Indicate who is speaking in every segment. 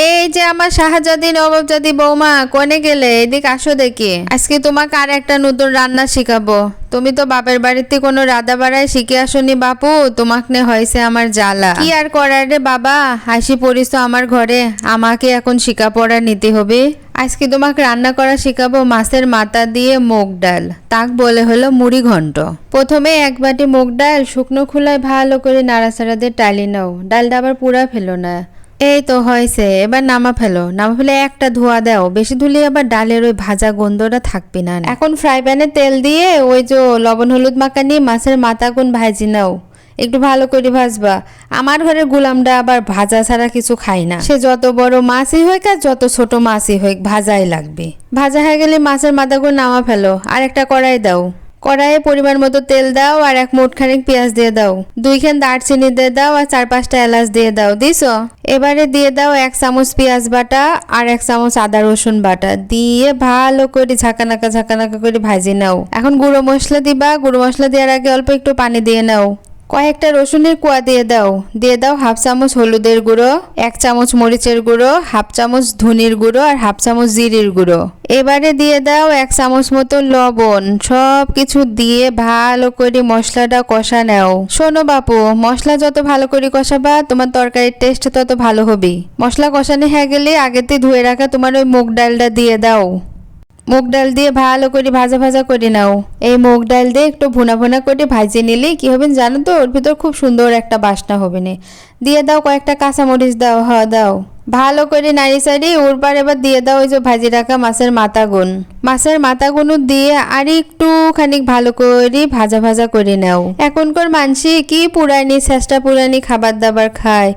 Speaker 1: এই যে আমার শাহজাদি নবাবজাদি বৌমা, কোনে গেলে? এদিক আসো দেখি। আজকে তোমাকে আর একটা নতুন রান্না শিখাবো। তুমি তো বাপের বাড়িতে কোনো রাধা বাড়ায় শিখে আসনি বাপু, তোমাকে হয়েছে আমার জ্বালা। কি আর করার রে বাবা, হাসি পড়িস তো আমার ঘরে, আমাকে এখন শিখা পড়া নিতে হবে। আজকে তোমাকে রান্না করা শিখাবো মাছের মাথা দিয়ে মুগ ডাল, তাক বলে হলো মুড়ি ঘন্ট। প্রথমে এক বাটি মুগ ডাল শুকনো খোলায় ভালো করে নাড়াচাড়া দিয়ে টালি নাও, ডালটা আবার পুরা ফেলো না। এই তো হয়েছে, এবার নামা ফেলো। নামা ফেলে একটা ধোয়া দাও, বেশি ধুলে আবার ডালের ওই ভাজা গন্ধটা থাকবে না। এখন ফ্রাই প্যানে তেল দিয়ে ওই যে লবণ হলুদ মাখা নিয়ে মাছের মাথা কোন ভাজি নাও, একটু ভালো করে ভাজবা। আমার ঘরের গুলামটা আবার ভাজা ছাড়া কিছু খায় না, সে যত বড় মাছই হোক আর যত ছোট মাছই হোক ভাজাই লাগবে। ভাজা হয়ে গেলে মাছের মাথাগুলো নামা ফেলো, আর একটা কড়াই দাও। কড়াইয়ে পরিমাণ মতো তেল দাও আর এক মুঠ খানিক পেঁয়াজ দিয়ে দাও, 2 দারচিনি দিয়ে দাও আর 4-5টা এলাচ দিয়ে দাও। দিছো? এবারে দিয়ে দাও 1 চামচ পেঁয়াজ বাটা আর 1 চামচ আদা রসুন বাটা, দিয়ে ভালো করে ঝাঁকানাকা করে ভাজি নাও। এখন গুঁড়ো মশলা দিবা, গুঁড়ো মশলা দেওয়ার আগে অল্প একটু পানি দিয়ে নাও। কয়েকটা রসুনের কোয়া দিয়ে দাও। দিয়ে দাও 1/2 চামচ হলুদের গুঁড়ো, 1 চামচ মরিচের গুঁড়ো, 1/2 চামচ ধনির গুঁড়ো আর 1/2 চামচ জিরের গুঁড়ো। এবারে দিয়ে দাও 1 চামচ মতো লবণ। সব কিছু দিয়ে ভালো করে মশলাটা কষা নাও। শোনো বাপু, মশলা যত ভালো করে কষাবা তোমার তরকারির টেস্ট তত ভালো হবে। মশলা কষানো হয়ে গেলে আগেতে ধুয়ে রাখা তোমার ওই মুগ ডালটা দিয়ে দাও। মুগ ডাল দিয়ে ভালো করে ভাজা করে নাও। এই মুগ ডাল দিয়ে একটু ভুনা করে ভাজে নিলে কি হবে জানো তো, ওর ভিতর খুব সুন্দর একটা বাসনা হবে না। দিয়ে দাও কয়েকটা কাঁচামরিচ দাও, দাও। ভালো করে নাড়ি চাড়ি ওর পর এবার দিয়ে দাও ওই যে ভাজি রাখা মাছের মাথাগুলো দিয়ে আর একটু খানিক ভালো করে ভাজা করে নাও। এখনকার মানসি কি পুরানি চেষ্টা পুরানি খাবার দাবার খায়,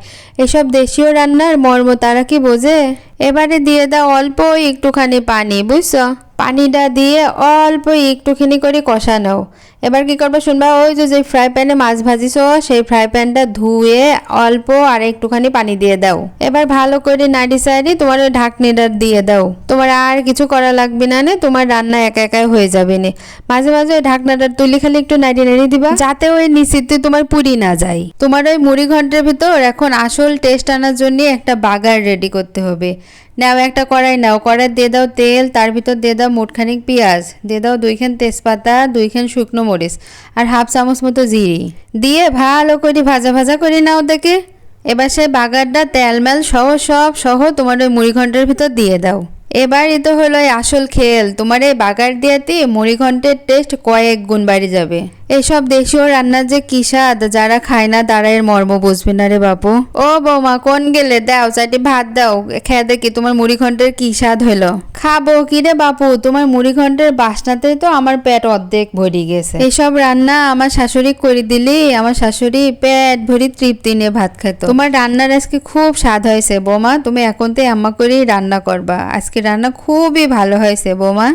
Speaker 1: এসব দেশীয় রান্নার মর্ম তারা কি বোঝে? এবারে দিয়ে দাও অল্প একটুখানি পানি, বুঝছো? পানিটা দিয়ে অল্প একটুখানি করে কষা নাও। এবার কি করবে শুনবা, ওই যে ফ্রাই প্যানে মাছ ভাজিছো সেই ফ্রাই প্যানটা ধুয়ে অল্প আর একটুখানি পানি দিয়ে দাও। এবার ভালো করে নাড়ি চাড়ি তোমার ওই ঢাকনিটা দিয়ে দাও। তোমার আর কিছু করা লাগবে না, তোমার রান্না একাই হয়ে যাবে না। মাঝে মাঝে ওই ঢাকনাটা তুলি খালি একটু নাড়ি দিবা, যাতে ওই নিচিতে তোমার পুড়ি না যায়। তোমার ওই মুড়ি ঘন্টের ভিতর এখন আসল টেস্ট আনার জন্য একটা বাগার রেডি করতে হবে। নাও একটা কড়াই নাও, কড়াই দিয়ে দাও তেল, তার ভিতর দিয়ে দাও মুঠখানিক পেঁয়াজ, দিয়ে দাও 2 তেজপাতা, 2 শুকনো মরিচ আর 1/2 চামচ মতো জিরি দিয়ে ভালো করে ভাজা করে নাও দেখে। এবার সে বাগারটা তেলমেল সহ তোমার ওই মুড়ি ঘন্টের ভিতর দিয়ে দাও। এবার তো হলো আসল খেল, তোমার এই বাগার দিয়াতে মুড়ি ঘন্টের টেস্ট কয়েক গুণ বাড়ি যাবে। এইসব দেশীয় রান্নার যে কি স্বাদ, যারা খায় না তারা এর মর্ম বুঝবে না রে বাপু। ও বৌমা কোন গেলে, দাও চারটি ভাত দাও, খেয়ে দেখি তোমার মুড়ি ঘন্টের কি স্বাদ হলো। খাবো কি রে বাপু, তোমার মুড়ি ঘন্টের বাসনাতেই তো আমার পেট অর্ধেক ভরি গেছে। এইসব রান্না আমার শাশুড়ি করে দিলি আমার শাশুড়ি পেট ভরি তৃপ্তি নিয়ে ভাত খেত। তোমার রান্নার আজকে খুব স্বাদ হয়েছে বৌমা, তুমি এখন তো আম্মা করেই রান্না করবা। আজকে রান্না খুবই ভালো হয়েছে বৌমা।